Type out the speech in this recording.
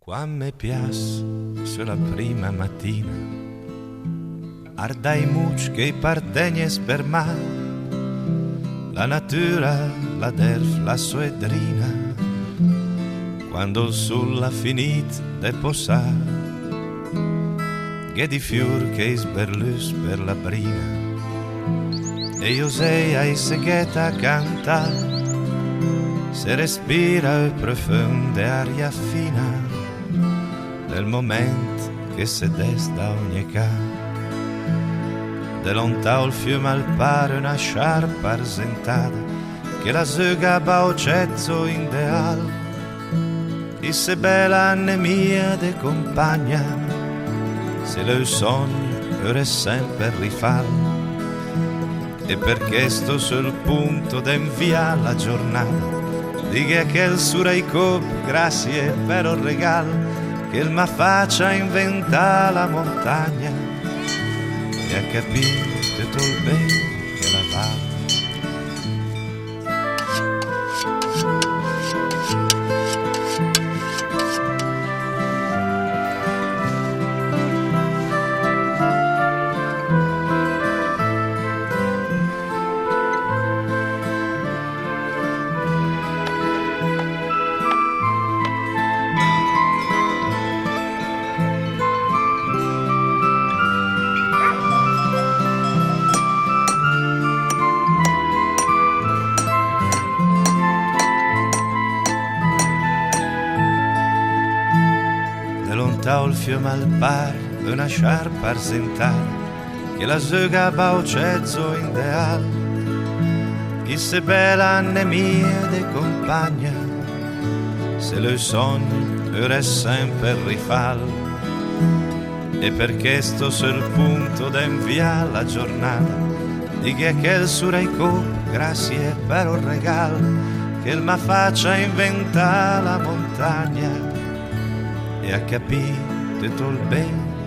Quando mi piace sulla prima mattina, ardai much che partegnes per me, la natura, la derf, la suedrina, quando il sol ha finito de posar, che di fior che sberlus per la brina, e io sei ai segheta a cantare, se respira e profonde aria fina, nel momento che se desta ogni ca. De lontano il fiume al pare una sciarpa arzentata, che la zuga baucezzo ideal, e se bella anemia de compagna, se lo sogno ora sempre rifallo, e perché sto sul punto d'inviare la giornata, dica che il suraico grazie per il regalo, che il ma faccia inventa la montagna e ha capito tutto il bene che la va. Il fiume al par, una sciarpa arzentata, che la zuga baucezzo ideal, che se bella anemia de compagna, se lo sogno ora sempre rifallo, e perché sto sul punto d'inviare la giornata, di che il suraico grazie per il regalo, che il ma faccia inventa la montagna, e ha capito tutto il bene